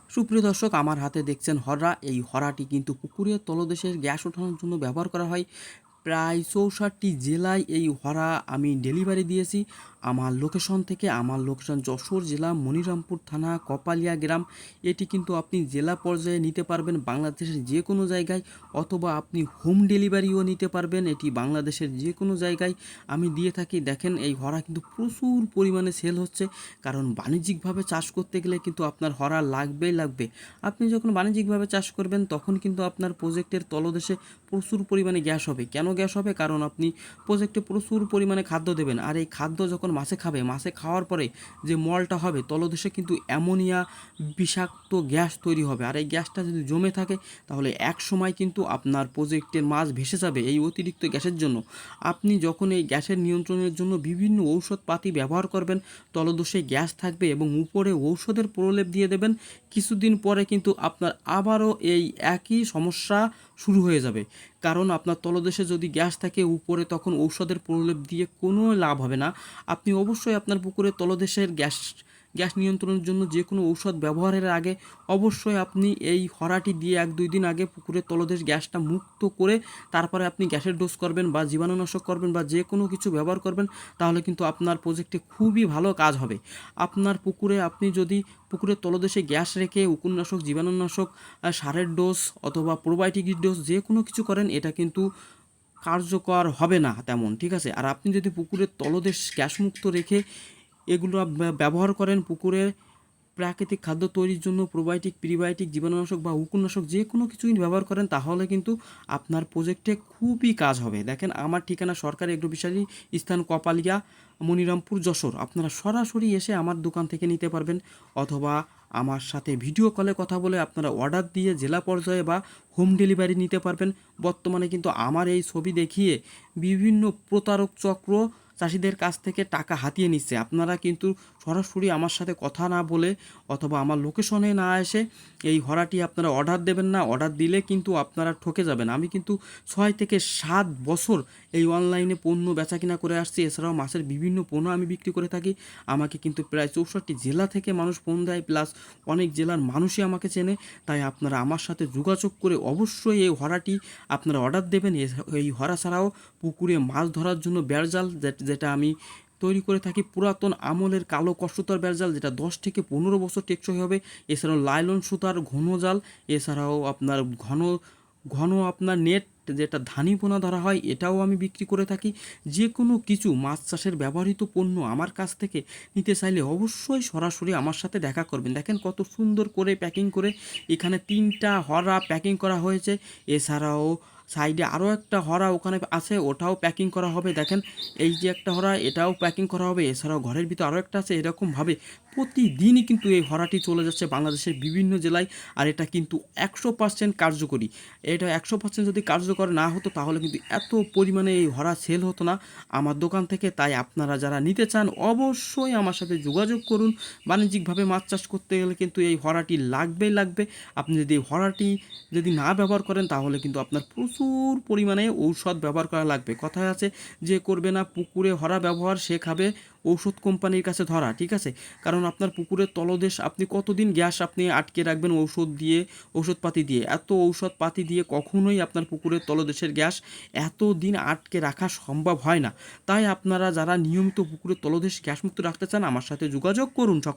সুপ্রিয় দর্শক, আমার হাতে দেখছেন হররা। এই হরাটি কিন্তু পুকুরের তলদেশের গ্যাস ওঠানোর জন্য ব্যবহার করা হয়। প্রায় 64টি জেলায় এই হরা আমি ডেলিভারি দিয়েছি। আমার লোকেশন যশোর জেলা, মনিরামপুর থানা, কপালিয়া গ্রাম। এটি কিন্তু আপনি জেলা পর্যায়ে নিতে পারবেন বাংলাদেশের যে কোনো জায়গায়, অথবা আপনি হোম ডেলিভারিও নিতে পারবেন। এটি বাংলাদেশের যে কোনো জায়গায় আমি দিয়ে থাকি। দেখেন, এই হরা কিন্তু প্রচুর পরিমাণে সেল হচ্ছে, কারণ বাণিজ্যিকভাবে চাষ করতে গেলে কিন্তু আপনার হরা লাগবেই লাগবে। আপনি যখন বাণিজ্যিকভাবে চাষ করবেন তখন কিন্তু আপনার প্রজেক্টের তলদেশে প্রচুর পরিমাণে গ্যাস হবে। কেন গ্যাস হবে? কারণ আপনি প্রজেক্টে প্রচুর পরিমাণে খাদ্য দেবেন, আর এই খাদ্য যখন মাছে খাবে, মাছে খাওয়ার পরে যে মলটা হবে তলদেশে কিন্তু অ্যামোনিয়া বিষাক্ত গ্যাস তৈরি হবে। আর এই গ্যাসটা যদি জমে থাকে তাহলে এক সময় কিন্তু আপনার প্রজেক্টের মাছ ভেসে যাবে এই অতিরিক্ত গ্যাসের জন্য। আপনি যখন এই গ্যাসের নিয়ন্ত্রণের জন্য বিভিন্ন ঔষধপাতি ব্যবহার করবেন, তলদেশে গ্যাস থাকবে এবং উপরে ঔষধের প্রলেপ দিয়ে দেবেন। কিছুদিন পরে কিন্তু আপনার আবারও এই একই সমস্যা শুরু হয়ে যাবে। কারণ আপনার তলদেশে যদি গ্যাস থাকে, উপরে তখন ঔষধের প্রলেপ দিয়ে কোনো লাভ হবে না। আপনি অবশ্যই আপনার পুকুরের তলদেশের গ্যাস গ্যাস নিয়ন্ত্রণের জন্য যে কোনো ঔষধ ব্যবহারের আগে অবশ্যই আপনি এই হরাটি দিয়ে 1-2 দিন আগে পুকুরের তলদেশ গ্যাসটা মুক্ত করে তারপরে আপনি গ্যাসের ডোজ করবেন বা জীবাণুনাশক করবেন বা যে কোনো কিছু ব্যবহার করবেন, তাহলে কিন্তু আপনার প্রজেক্টে খুবই ভালো কাজ হবে। আপনার পুকুরে আপনি যদি পুকুরের তলদেশে গ্যাস রেখে উকুননাশক, জীবাণুনাশক, সারের ডোজ অথবা প্রোবায়োটিক ডোজ যে কোনো কিছু করেন, এটা কিন্তু কার্যকর হবে না তেমন, ঠিক আছে? আর আপনি যদি পুকুরের তলদেশ গ্যাসমুক্ত রেখে এগুলো ব্যবহার করেন পুকুরে প্রাকৃতিক খাদ্য তৈরির জন্য, প্রোবায়োটিক, প্রিবায়োটিক, জীবাণুনাশক বা উকুননাশক যে কোনো কিছুই ব্যবহার করেন, তাহলে কিন্তু আপনার প্রজেক্টে খুবই কাজ হবে। দেখেন, আমার ঠিকানা সরকারি এগ্রোফিশারি, স্থান কপালিয়া, মনিরামপুর, যশোর। আপনারা সরাসরি এসে আমার দোকান থেকে নিতে পারবেন, অথবা আমার সাথে ভিডিও কলে কথা বলে আপনারা অর্ডার দিয়ে জেলা পর্যায়ে বা হোম ডেলিভারি নিতে পারবেন। বর্তমানে কিন্তু আমার এই ছবি দেখিয়ে বিভিন্ন প্রতারক চক্র চাষিদের কাছ থেকে টাকা হাতিয়ে নিচ্ছে। আপনারা কিন্তু সরাসরি আমার সাথে কথা না বলে অথবা আমার লোকেশনে না এসে এই হরাটি আপনারা অর্ডার দেবেন না। অর্ডার দিলে কিন্তু আপনারা ঠকে যাবেন। আমি কিন্তু 6 থেকে 7 বছর এই অনলাইনে পণ্য বেচাকেনা করে আসছি। এছাড়াও মাছের বিভিন্ন পণ্য আমি বিক্রি করে থাকি। আমাকে কিন্তু প্রায় 64টি জেলা থেকে মানুষ ফোন দেয়, প্লাস অনেক জেলার মানুষই আমাকে চেনে। তাই আপনারা আমার সাথে যোগাযোগ করে অবশ্যই এই হরাটি আপনারা অর্ডার দেবেন। এই হরা ছাড়াও পুকুরে মাছ ধরার জন্য বেড়জাল, যেটা আমি তৈরি করে থাকি পুরাতন আমলের কালো কষ্টতর বেড়জাল, যেটা 10 থেকে 15 বছর টেকসই হবে। এছাড়াও লাইলন সুতার ঘন জাল, এছাড়াও আপনার ঘন ঘন আপনার নেট, যেটা ধানি পোনা ধরা হয়, এটাও আমি বিক্রি করে থাকি। যে কোনো কিছু মাছ চাষের ব্যবহৃত পণ্য আমার কাছ থেকে নিতে চাইলে অবশ্যই সরাসরি আমার সাথে দেখা করবেন। দেখেন কত সুন্দর করে প্যাকিং করে এখানে 3টা হরা প্যাকিং করা হয়েছে। এছাড়াও সাইডে আরও একটা হরা ওখানে আছে, ওটাও প্যাকিং করা হবে। দেখেন, এই যে একটা হরা, এটাও প্যাকিং করা হবে। এছাড়াও ঘরের ভিতর আরও একটা আছে। এরকমভাবে প্রতিদিনই কিন্তু এই হরাটি চলে যাচ্ছে বাংলাদেশের বিভিন্ন জেলায়। আর এটা কিন্তু 100% কার্যকরী। এটা 100% যদি কার্যকর না হতো তাহলে কিন্তু এত পরিমাণে এই হরা সেল হতো না আমার দোকান থেকে। তাই আপনারা যারা নিতে চান অবশ্যই আমার সাথে যোগাযোগ করুন। বাণিজ্যিকভাবে মাছ চাষ করতে গেলে কিন্তু এই হরাটি লাগবেই লাগবে। আপনি যদি এই হরাটি যদি না ব্যবহার করেন তাহলে কিন্তু আপনার প্রচুর পরিমাণে ঔষধ ব্যবহার করা লাগবে। কথায় আছে, যে করবে না পুকুরে হরা ব্যবহার সে খাবে ঔষধ কোম্পানির কাছে ধরা, ঠিক আছে? কারণ আপনার পুকুরের তলদেশ আপনি কতদিন গ্যাস আপনি আটকে রাখবেন ঔষধ দিয়ে, ঔষধপাতি দিয়ে? এত ঔষধপাতি দিয়ে কখনোই আপনার পুকুরের তলদেশের গ্যাস এত দিন আটকে রাখা সম্ভব হয় না। তাই আপনারা যারা নিয়মিত পুকুরের তলদেশ গ্যাসমুক্ত রাখতে চান আমার সাথে যোগাযোগ করুন। সকল